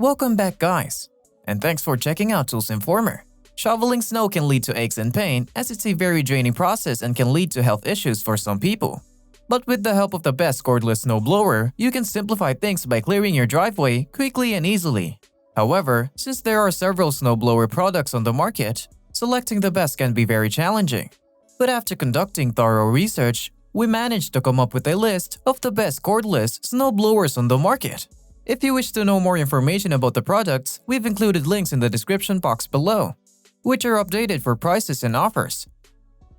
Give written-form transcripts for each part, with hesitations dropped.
Welcome back, guys, and thanks for checking out Tools Informer. Shoveling snow can lead to aches and pain as it's a very draining process and can lead to health issues for some people. But with the help of the best cordless snowblower, you can simplify things by clearing your driveway quickly and easily. However, since there are several snowblower products on the market, selecting the best can be very challenging. But after conducting thorough research, we managed to come up with a list of the best cordless snowblowers on the market. If you wish to know more information about the products, we've included links in the description box below, which are updated for prices and offers.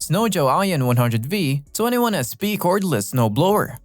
Snowjoe Ion 100V 21SP Cordless Snowblower.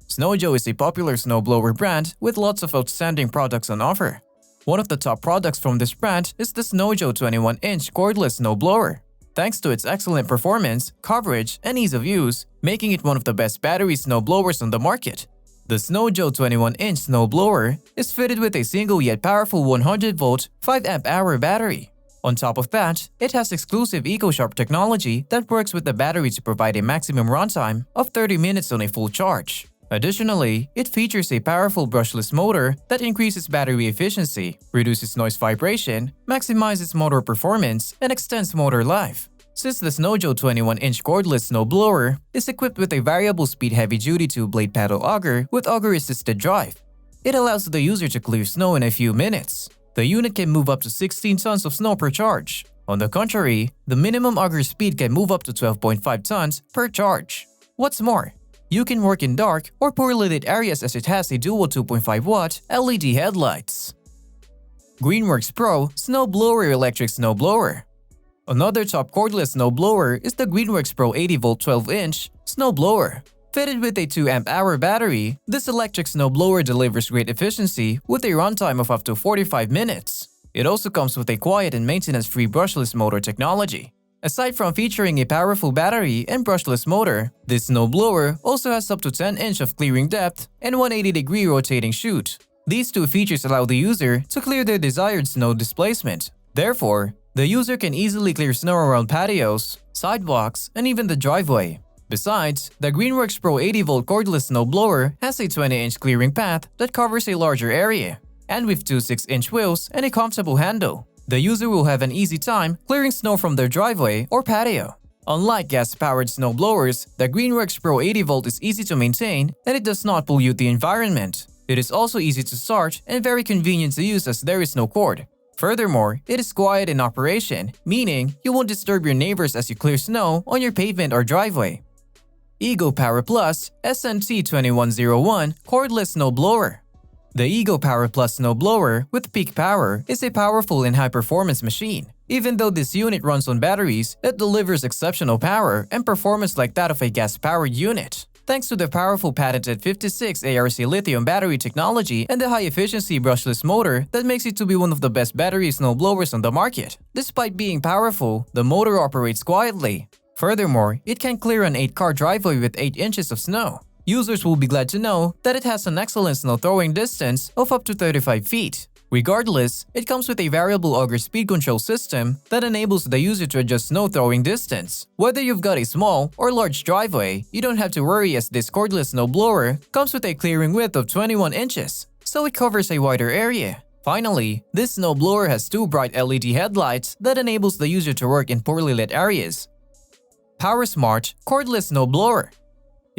Snowjoe is a popular snowblower brand with lots of outstanding products on offer. One of the top products from this brand is the Snowjoe 21-inch Cordless Snowblower. Thanks to its excellent performance, coverage, and ease of use, making it one of the best battery snowblowers on the market. The Snowjoe 21-inch snowblower is fitted with a single yet powerful 100-volt, 5-amp-hour battery. On top of that, it has exclusive EcoSharp technology that works with the battery to provide a maximum runtime of 30 minutes on a full charge. Additionally, it features a powerful brushless motor that increases battery efficiency, reduces noise vibration, maximizes motor performance, and extends motor life. Since the Snowjoe 21-inch cordless snowblower is equipped with a variable speed heavy-duty two-blade paddle auger with auger-assisted drive, it allows the user to clear snow in a few minutes. The unit can move up to 16 tons of snow per charge. On the contrary, the minimum auger speed can move up to 12.5 tons per charge. What's more, you can work in dark or poorly lit areas as it has a dual 2.5-watt LED headlights. Greenworks Pro Snowblower Electric Snowblower. Another top cordless snowblower is the Greenworks Pro 80-volt 12-inch snowblower. Fitted with a 2-amp-hour battery, this electric snowblower delivers great efficiency with a runtime of up to 45 minutes. It also comes with a quiet and maintenance-free brushless motor technology. Aside from featuring a powerful battery and brushless motor, this snowblower also has up to 10 inches of clearing depth and 180-degree rotating chute. These two features allow the user to clear their desired snow displacement. Therefore, the user can easily clear snow around patios, sidewalks, and even the driveway. Besides, the Greenworks Pro 80-volt cordless snowblower has a 20-inch clearing path that covers a larger area, and with two 6-inch wheels and a comfortable handle, the user will have an easy time clearing snow from their driveway or patio. Unlike gas-powered snowblowers, the Greenworks Pro 80-volt is easy to maintain and it does not pollute the environment. It is also easy to start and very convenient to use as there is no cord. Furthermore, it is quiet in operation, meaning you won't disturb your neighbors as you clear snow on your pavement or driveway. Ego Power Plus SNT 2101 Cordless Snowblower. The Ego Power Plus snowblower with peak power is a powerful and high-performance machine. Even though this unit runs on batteries, it delivers exceptional power and performance like that of a gas-powered unit. Thanks to the powerful patented 56 ARC lithium battery technology and the high-efficiency brushless motor that makes it to be one of the best battery snowblowers on the market. Despite being powerful, the motor operates quietly. Furthermore, it can clear an 8-car driveway with 8 inches of snow. Users will be glad to know that it has an excellent snow throwing distance of up to 35 feet. Regardless, it comes with a variable auger speed control system that enables the user to adjust snow throwing distance. Whether you've got a small or large driveway, you don't have to worry as this cordless snowblower comes with a clearing width of 21 inches, so it covers a wider area. Finally, this snowblower has two bright LED headlights that enables the user to work in poorly lit areas. PowerSmart Cordless Snowblower.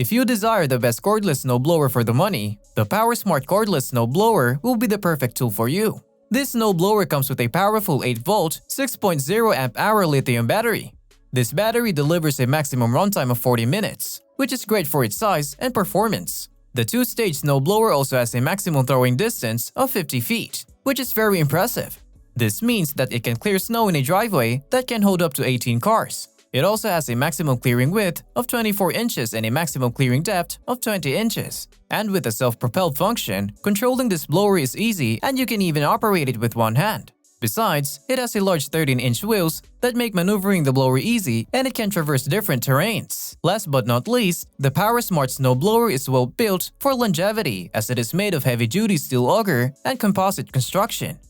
If you desire the best cordless snowblower for the money, the PowerSmart Cordless Snowblower will be the perfect tool for you. This snowblower comes with a powerful 8-volt, 6.0-amp-hour lithium battery. This battery delivers a maximum runtime of 40 minutes, which is great for its size and performance. The two-stage snowblower also has a maximum throwing distance of 50 feet, which is very impressive. This means that it can clear snow in a driveway that can hold up to 18 cars. It also has a maximum clearing width of 24 inches and a maximum clearing depth of 20 inches. And with a self-propelled function, controlling this blower is easy and you can even operate it with one hand. Besides, it has a large 13-inch wheels that make maneuvering the blower easy and it can traverse different terrains. Last but not least, the PowerSmart snowblower is well built for longevity as it is made of heavy-duty steel auger and composite construction.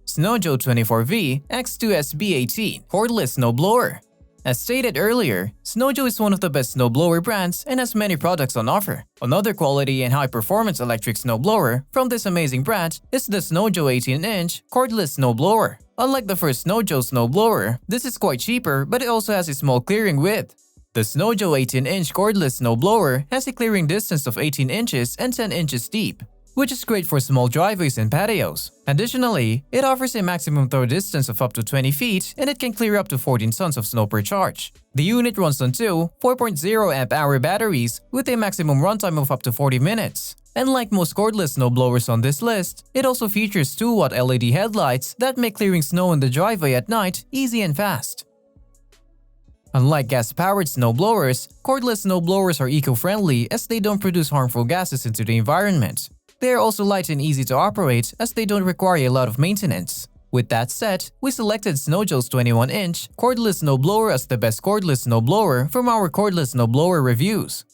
Snowjoe 24V X2SB18 Cordless Snowblower. As stated earlier, Snowjo is one of the best snowblower brands and has many products on offer. Another quality and high-performance electric snowblower from this amazing brand is the Snowjo 18-inch cordless snowblower. Unlike the first Snowjo snowblower, this is quite cheaper but it also has a small clearing width. The Snowjo 18-inch cordless snowblower has a clearing distance of 18 inches and 10 inches deep, which is great for small driveways and patios. Additionally, it offers a maximum throw distance of up to 20 feet and it can clear up to 14 tons of snow per charge. The unit runs on two 4.0 amp-hour batteries with a maximum runtime of up to 40 minutes. And like most cordless snowblowers on this list, it also features 2-watt LED headlights that make clearing snow in the driveway at night easy and fast. Unlike gas-powered snowblowers, cordless snowblowers are eco-friendly as they don't produce harmful gases into the environment. They are also light and easy to operate as they don't require a lot of maintenance. With that said, we selected Snowjo's 21-inch cordless snowblower as the best cordless snowblower from our cordless snowblower reviews.